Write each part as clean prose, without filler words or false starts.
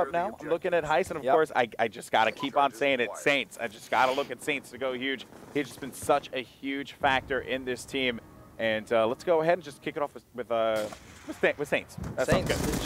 up now. I'm looking at Heist, and of course, I just got to keep on saying it. Saints. I just got to look at Saints to go huge. He's just been such a huge factor in this team. And let's go ahead and just kick it off with Saints. That sounds good.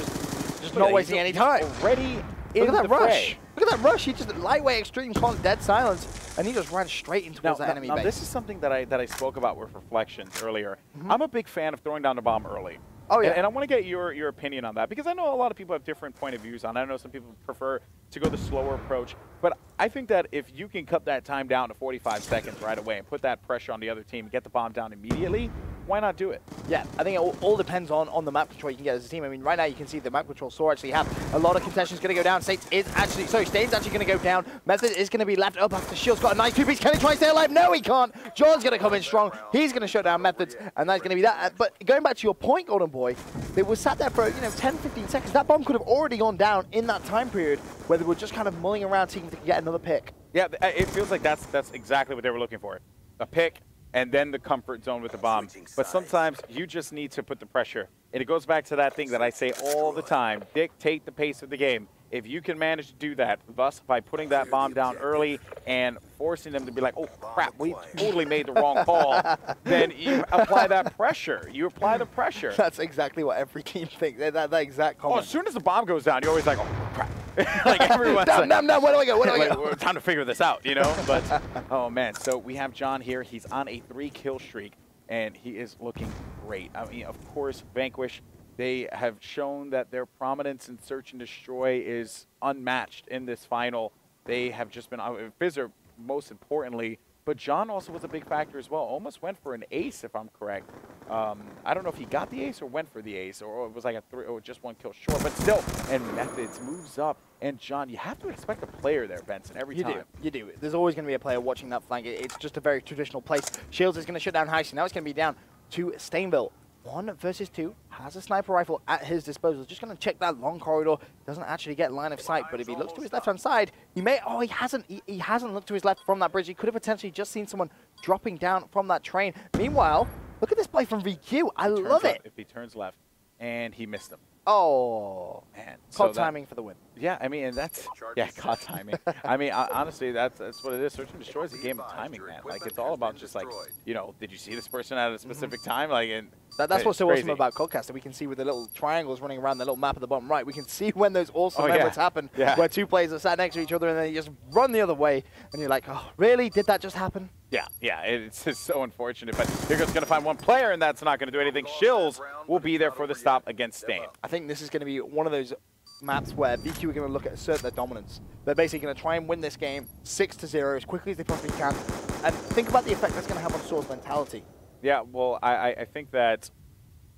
Just not wasting any time. Already Look in at that the rush. fray. Look at that rush. He just lightweight extreme con dead silence, and he just ran straight into towards the enemy base. This is something that I spoke about with Reflections earlier. I'm a big fan of throwing down the bomb early. Oh, yeah. And I want to get your opinion on that, because I know a lot of people have different point of views on it. I know some people prefer to go the slower approach. But I think that if you can cut that time down to 45 seconds right away and put that pressure on the other team and get the bomb down immediately, why not do it? Yeah, I think it all depends on the map control you can get as a team. I mean, right now you can see the map control SoaR actually have a lot of contentions going to go down. Stain's actually going to go down. Method is going to be left up after Shield's got a nice two-piece. Can he try to stay alive? No, he can't. John's going to come in strong. He's going to shut down Methods, and that's going to be that. But going back to your point, Golden Boy, they were sat there for 10, 15 seconds. That bomb could have already gone down in that time period where they were just kind of mulling around seeing if they could get another pick. Yeah, it feels like that's exactly what they were looking for. A pick, and then the comfort zone with the bomb. But sometimes you just need to put the pressure. And it goes back to that thing that I say all the time, dictate the pace of the game. If you can manage to do that, thus by putting that bomb down early and forcing them to be like, oh crap, we totally made the wrong call, then you apply that pressure. You apply the pressure. That's exactly what every team thinks. That exact comment. Oh, as soon as the bomb goes down, you're always like, oh crap. Like everyone's down, where do I go? Where do I go? Time to figure this out, But, oh man, so we have John here. He's on a 3-kill streak, and he is looking great. I mean, of course, VanQuish, they have shown that their prominence in Search and Destroy is unmatched in this final. They have just been, Fizzer most importantly, but John also was a big factor as well. Almost went for an ace, if I'm correct. I don't know if he got the ace or went for the ace, or it was like just 1 kill short, but still. And Methods moves up. And John, you have to expect a player there, Benson, every time. You do. There's always going to be a player watching that flank. It's just a very traditional place. Shields is going to shut down Heist. Now it's going to be down to Stainville. 1 versus 2, has a sniper rifle at his disposal. Just going to check that long corridor. Doesn't actually get line of sight, but if he looks to his left-hand side, he may... Oh, he hasn't. He hasn't looked to his left from that bridge. He could have potentially just seen someone dropping down from that train. Meanwhile, look at this play from VQ. I love it. If he turns left, and he missed him. Oh, man. COD timing for the win. Yeah, I mean, and that's... Yeah, COD timing. I mean, honestly, that's what it is. Search and Destroy is a game of timing, man. Like, it's all about just, like, did you see this person at a specific time? Like, and that's what's so awesome about CODcast, that we can see with the little triangles running around the little map at the bottom right. We can see when those awesome moments happen, where 2 players are sat next to each other and then you just run the other way, and you're like, oh, really? Did that just happen? Yeah, it's just so unfortunate. But Bigger's going to find one player, and that's not going to do anything. Shills will be there for the stop against Stain. I think this is going to be one of those maps where VQ are going to look at assert their dominance. They're basically going to try and win this game 6-0 as quickly as they possibly can. And think about the effect that's going to have on SoaR's mentality. Yeah, well, I think that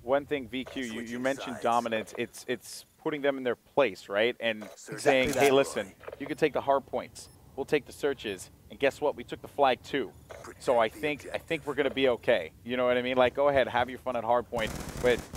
one thing, VQ, you mentioned dominance. It's putting them in their place, right? And saying, hey, listen, you can take the hard points. We'll take the searches. And guess what? We took the flag too. So I think we're going to be okay. You know what I mean? Like, go ahead, have your fun at hardpoint.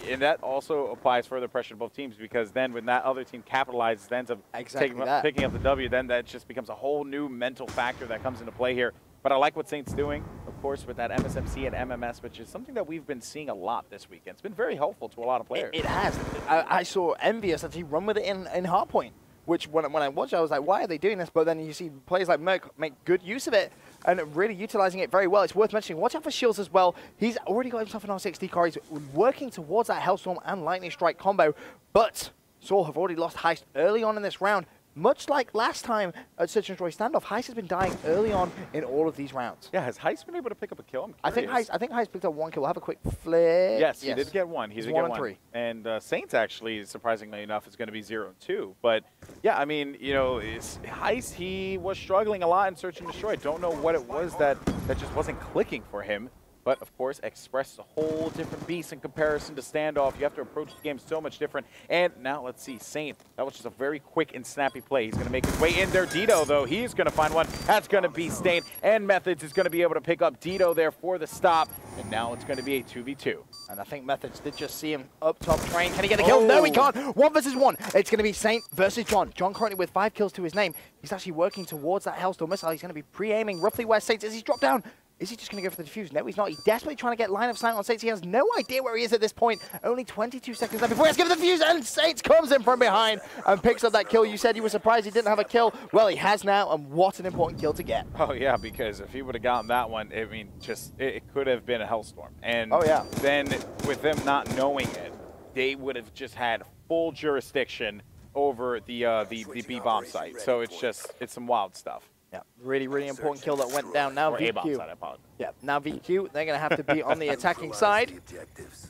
And that also applies further pressure to both teams, because then when that other team capitalizes, ends up picking up the W, then that just becomes a whole new mental factor that comes into play here. But I like what Saint's doing, of course, with that MSMC and MMS, which is something that we've been seeing a lot this weekend. It's been very helpful to a lot of players. It has. I saw Envious actually run with it in hardpoint. Which, when I watched it, I was like, why are they doing this? But then you see players like Merc make good use of it and really utilizing it very well. It's worth mentioning. Watch out for Shields as well. He's already got himself an R60 car. He's working towards that Hellstorm and Lightning Strike combo. But SoaR have already lost Heist early on in this round. Much like last time at Search and Destroy standoff, Heist has been dying early on in all of these rounds. Yeah, has Heist been able to pick up a kill? I think Heist picked up 1 kill. We'll have a quick flare. Yes, he did get 1. He did get 1. And Saints actually, surprisingly enough, is going to be 0-2. But yeah, I mean, Heist, he was struggling a lot in Search and Destroy. Don't know what it was that just wasn't clicking for him. But, of course, Express is a whole different beast in comparison to Standoff. You have to approach the game so much different. And now let's see, Saint. That was just a very quick and snappy play. He's going to make his way in there. Dito, though, he's going to find one. That's going to be Stain. And Methods is going to be able to pick up Dito there for the stop. And now it's going to be a 2v2. And I think Methods did just see him up top train. Can he get a kill? No, he can't. 1 versus 1. It's going to be Saint versus John. John currently with 5 kills to his name. He's actually working towards that Hellstorm missile. He's going to be pre-aiming roughly where Saint is. He's dropped down. Is he just going to go for the defuse? No, he's not. He's desperately trying to get line of sight on Saints. He has no idea where he is at this point. Only 22 seconds left before he has to give the defuse, and Saints comes in from behind and picks up that kill. You said you were surprised he didn't have a kill. Well, he has now, and what an important kill to get. Oh, yeah, because if he would have gotten that one, I mean, just it could have been a hellstorm. And then with them not knowing it, they would have just had full jurisdiction over the B bomb site. So it's some wild stuff. Yeah, really, really important kill that went down. Now VQ. Side, I apologize. Yeah, now VQ, they're going to have to be on the attacking side.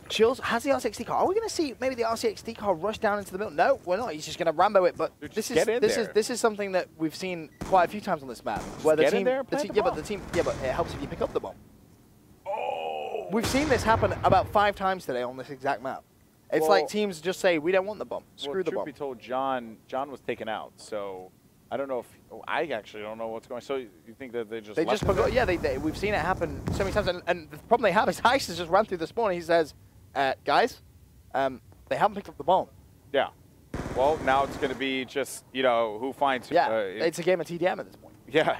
Chills has the RCXD car. Are we going to see maybe the RCXD car rush down into the middle? No, we're not. He's just going to Rambo it. But this is something that we've seen quite a few times on this map. Where the team, but it helps if you pick up the bomb. Oh. We've seen this happen about 5 times today on this exact map. It's like teams just say, we don't want the bomb. Screw the bomb. Truth be told, John was taken out, so I don't know if I actually don't know what's going on. So you think that they just forgot? Yeah, we've seen it happen so many times, and the problem they have is Heist has just run through this morning. He says, guys, they haven't picked up the bomb. Yeah. Well, now it's going to be just who finds. Yeah, it's a game of TDM at this point. Yeah,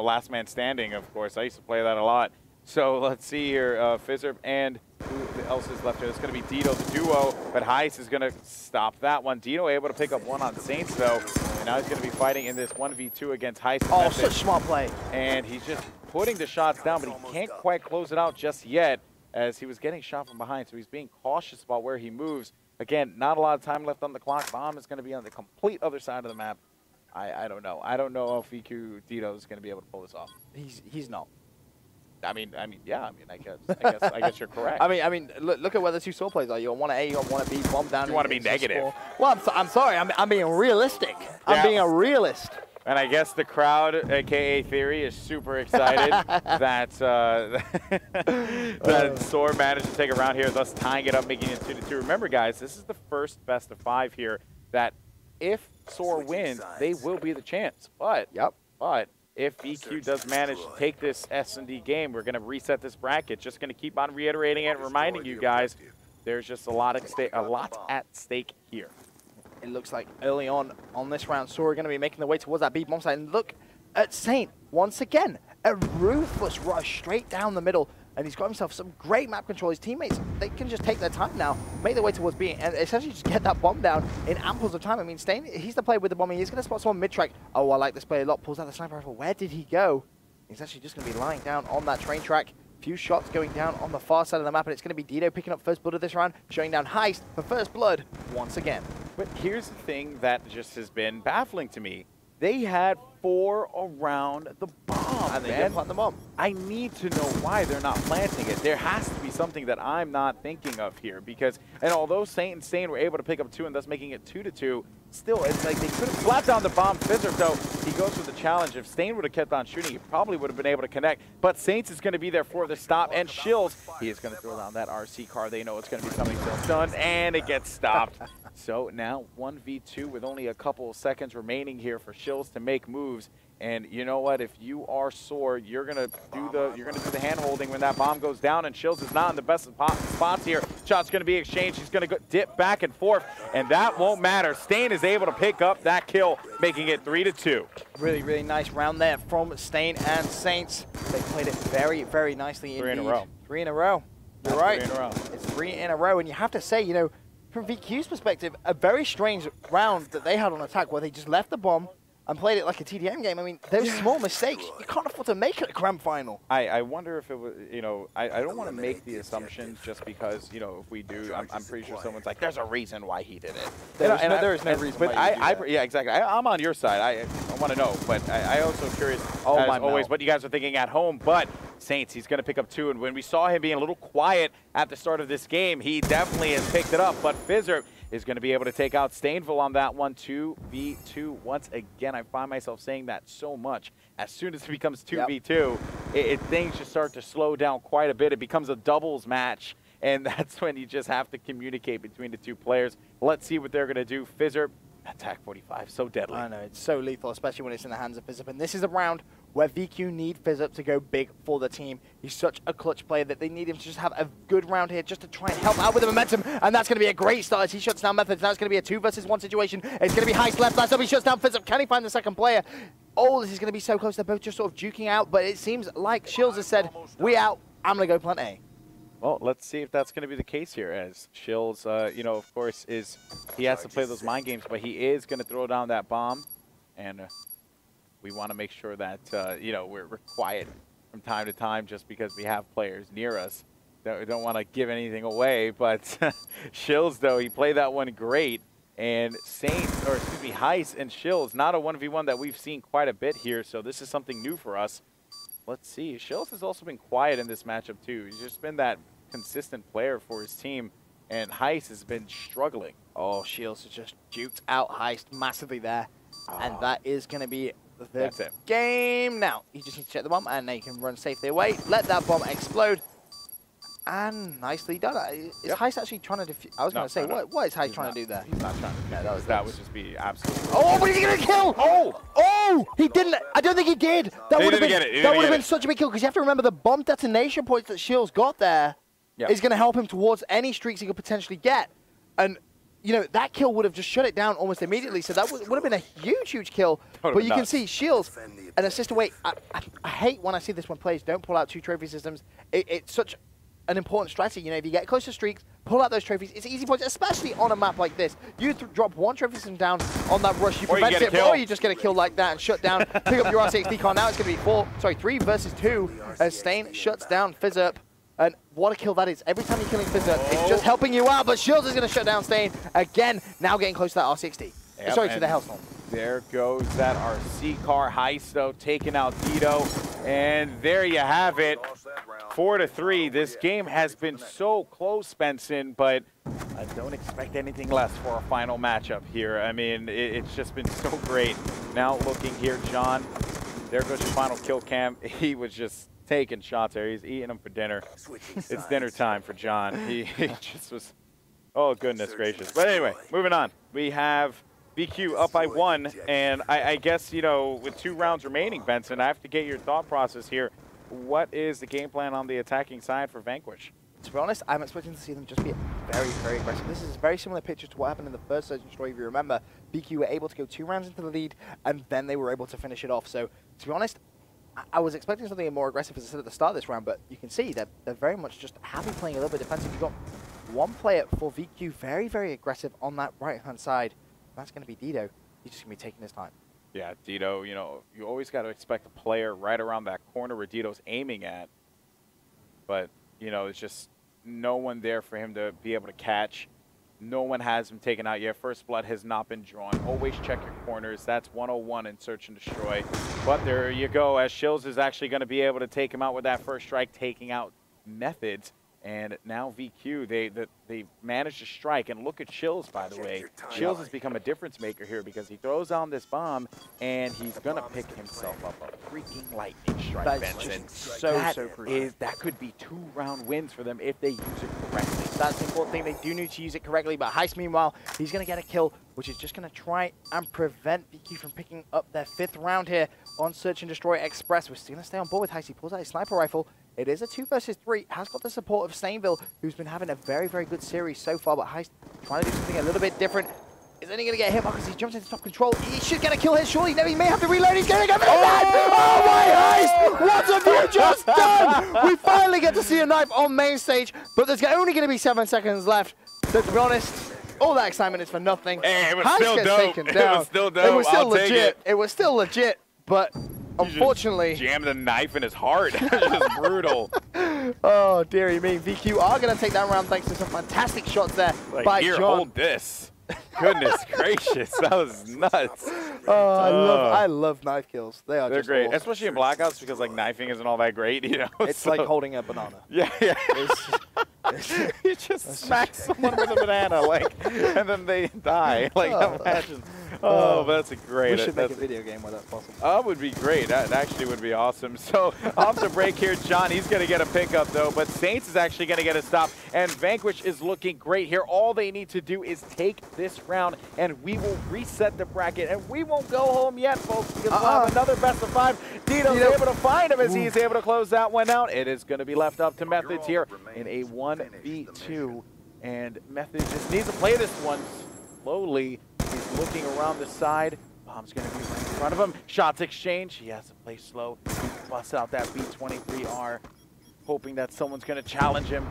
last man standing. Of course, I used to play that a lot. So let's see here, Fizzerp and who else is left here? It's going to be Dito, the duo, but Heist is going to stop that one. Dito able to pick up one on Saints, though, and now he's going to be fighting in this 1v2 against Heist. Oh, such smart play. And he's just putting the shots down, but he can't quite close it out just yet, as he was getting shot from behind, so he's being cautious about where he moves. Again, not a lot of time left on the clock. Bomb is going to be on the complete other side of the map. I don't know. I don't know if VQ Dito is going to be able to pull this off. He's not. I guess you're correct. I mean, look at where the two SoaR players are. You want to A, you want to B, bomb down. You want to be negative. Well, I'm sorry. I'm being realistic. I'm being a realist. And I guess the crowd, aka Theory, is super excited that that SoaR managed to take a round here, thus tying it up, making it 2-2. Remember, guys, this is the first best of 5 here. That if SoaR wins, they will be the champs. But if VQ does manage to take this S&D game, we're going to reset this bracket. Just going to keep on reiterating it and reminding you guys, there's just a lot at stake here. It looks like early on this round, SoaR are going to be making their way towards that B bomb site. And look at Saint once again, a ruthless rush straight down the middle. And he's got himself some great map control. His teammates, they can just take their time now, make their way towards B, and essentially just get that bomb down in amples of time. I mean, Stain, he's the player with the bomb. He's going to spot someone mid-track. Oh, I like this play a lot. Pulls out the sniper rifle. Where did he go? He's actually just going to be lying down on that train track. Few shots going down on the far side of the map, and it's going to be Dito picking up first blood of this round, showing down Heist for first blood once again. But here's the thing that just has been baffling to me. They had 4 around the bomb, and they didn't plant the bomb. I need to know why they're not planting it. There has to be something that I'm not thinking of here, because, and although Saint and Stain were able to pick up 2 and thus making it 2-2, still, it's like they could have slapped down the bomb. Fizzerp, though, he goes for the challenge. If Stain would have kept on shooting, he probably would have been able to connect. But Saints is going to be there for the stop, and Shills, he is going to throw down that RC car. They know it's going to be coming till done, and it gets stopped. So now 1v2 with only a couple of seconds remaining here for Shills to make moves. And you know what? If you are SoaR, you're gonna do the hand holding when that bomb goes down. And Shills is not in the best spots here. Shot's gonna be exchanged. He's gonna dip back and forth, and that won't matter. Stain is able to pick up that kill, making it 3-2. Really, really nice round there from Stain and Saints. They played it very, very nicely. 3 in a row. 3 in a row. You're right. 3 in a row. It's 3 in a row, and you have to say, from VQ's perspective, a very strange round that they had on attack, where they just left the bomb and played it like a TDM game. I mean, those small mistakes, you can't afford to make it a grand final. I wonder if it was, I don't want to make the assumptions just because, if we do, I'm pretty sure someone's like, there's a reason why he did it. There is no reason why he did it. Yeah, exactly. I'm on your side. I want to know, but I also curious, as always, what you guys are thinking at home. But Saints, he's going to pick up 2, and when we saw him being a little quiet at the start of this game, he definitely has picked it up. But Fizzerp is going to be able to take out Stainville on that one. 2v2. Once again, I find myself saying that so much. As soon as it becomes 2v2, things just start to slow down quite a bit. It becomes a doubles match, and that's when you just have to communicate between the 2 players. Let's see what they're going to do. Fizzerp, attack 45, so deadly. I know, it's so lethal, especially when it's in the hands of Fizzerp. And this is a round where VQ need Fizzerp to go big for the team. He's such a clutch player that they need him to just have a good round here, just to try and help out with the momentum. And that's going to be a great start as he shuts down Methods. Now it's going to be a 2 versus 1 situation. It's going to be Heist left. That's up. He shuts down Fizzerp. Can he find the second player? Oh, this is going to be so close. They're both just sort of duking out, but it seems like Shills has said, we out. I'm going to go plant A. Well, let's see if that's going to be the case here, as Shills, you know, of course, he has to play those mind games, but he is going to throw down that bomb, and we want to make sure that, you know, we're quiet from time to time just because we have players near us. We don't want to give anything away, but Shills, though, he played that one great, and Heist and Shills, not a 1v1 that we've seen quite a bit here, so this is something new for us. Let's see. Shills has also been quiet in this matchup, too. He's just been that consistent player for his team, and Heist has been struggling. Oh, Shills has just duked out Heist massively there, and that is going to be the game. Now, you just need to check the bomb, and now you can run safely away. Let that bomb explode, and nicely done. Is Heist actually trying to defuse? I was going to say, what is Heist trying to do there? He's not trying to defuse. That would just be absolutely... Oh, but he's going to kill! Oh, he didn't. I don't think he did. That would have been such a big kill, because you have to remember the bomb detonation points that Shills got there is going to help him towards any streaks he could potentially get. And, you know, that kill would have just shut it down almost immediately, so that would have been a huge kill. But you can see Shills, an assist away. I hate when I see this when players don't pull out 2 trophy systems. It's such an important strategy. You know, if you get close to streaks, pull out those trophies. It's easy points, especially on a map like this. You drop 1 trophy system down on that rush, you prevent it, or you just get a kill like that and shut down. Pick up your RCX decon. Now it's going to be 3 versus 2 as Stain shuts down FizzUp. And what a kill that is. Every time you're killing FizzUp, it's just helping you out. But Shills is going to shut down Stain again, now getting close to that R60. Sorry, to the Hellstorm. There goes that RC car. Heist, though, taking out Dito. And there you have it. 4-3. This game has been so close, Benson, but I don't expect anything less for our final matchup here. I mean, it's just been so great. Now looking here, John, there goes your final kill cam. He was just taking shots there. He's eating them for dinner. It's dinner time for John. He just was, oh, goodness gracious. But anyway, moving on. We have VQ up by 1, and I guess, you know, with 2 rounds remaining, Benson, I have to get your thought process here. What is the game plan on the attacking side for VanQuish? To be honest, I'm expecting to see them just be very aggressive. This is a very similar picture to what happened in the first Search and Destroy. If you remember, VQ were able to go 2 rounds into the lead, and then they were able to finish it off. So, to be honest, I was expecting something more aggressive, as I said at the start of this round, but you can see that they're very much just happy playing a little bit defensive. You've got 1 player for VQ very aggressive on that right-hand side. That's going to be Dito. He's just going to be taking his time. Yeah, Dito, you know, you always got to expect a player right around that corner where Dito's aiming at. But, you know, it's just no one there for him to be able to catch. No one has him taken out yet. First blood has not been drawn. Always check your corners. That's 101 in Search and Destroy. But there you go, as Shills is actually going to be able to take him out with that first strike, taking out Methods. And now VQ, they managed to strike. And look at Shills, by the way. Shills has become a difference maker here because he throws on this bomb, and he's going to pick himself up a freaking lightning strike, Benson. So crucial. That could be 2-round wins for them if they use it correctly. That's the important thing. They do need to use it correctly. But Heist, meanwhile, he's going to get a kill, which is just going to try and prevent VQ from picking up their 5th round here on Search and Destroy Express. We're still going to stay on board with Heist. He pulls out his sniper rifle. It is a 2 versus 3. Has got the support of Stainville, who's been having a very good series so far. But Heist trying to do something a little bit different. Is then he going to get hit because he jumps into top control. He should get a kill here, surely. No, he may have to reload. He's going to get oh my Heist! What have you just done? We finally get to see a knife on main stage, but there's only going to be 7 seconds left. So to be honest, all that excitement is for nothing. Hey, it was still dope. It was still dope. It was still legit. It was still legit, but unfortunately, jammed a knife in his heart. Just brutal. Oh, dearie me. VQ are going to take that round thanks to some fantastic shots there by here, John. Hold this. Goodness gracious, that was nuts. Oh, I love knife kills. They're just great, awesome. especially in Blackouts because like knifing isn't all that great, you know. It's like holding a banana. Yeah. You just smack someone with a banana, like, and then they die. Like, imagine. Oh, that's a great. We should make a video game where that's possible. That would be great. That actually would be awesome. So off the break here, John, he's going to get a pickup though, but Saints is actually going to get a stop, and VanQuish is looking great here. All they need to do is take this round, and we will reset the bracket, and we won't go home yet, folks, because we'll have another best of 5. Dito's able to find him as he's able to close that one out. It is going to be left up to Methods here in a 1v2, and Methods just needs to play this one slowly. He's looking around the side. Bomb's going to be right in front of him. Shots exchange. He has to play slow. Bust out that B-23R, hoping that someone's going to challenge him.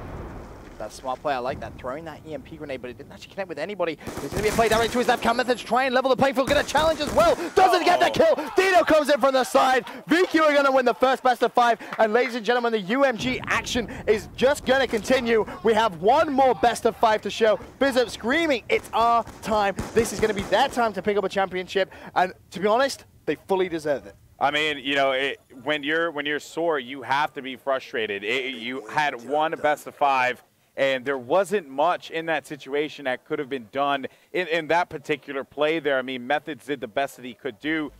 That's a smart play. I like that. Throwing that EMP grenade, but it didn't actually connect with anybody. There's going to be a play directly to his left. Can Methods try and level the playing field. Going to challenge as well. Doesn't get that kill. Dino comes in from the side. VQ are going to win the first best of 5. And ladies and gentlemen, the UMG action is just going to continue. We have one more best of 5 to show. Bizup screaming, it's our time. This is going to be their time to pick up a championship. And to be honest, they fully deserve it. I mean, you know, when you're SoaR, you have to be frustrated. You had one best of 5. And there wasn't much in that situation that could have been done in that particular play there. I mean, Methods did the best that he could do.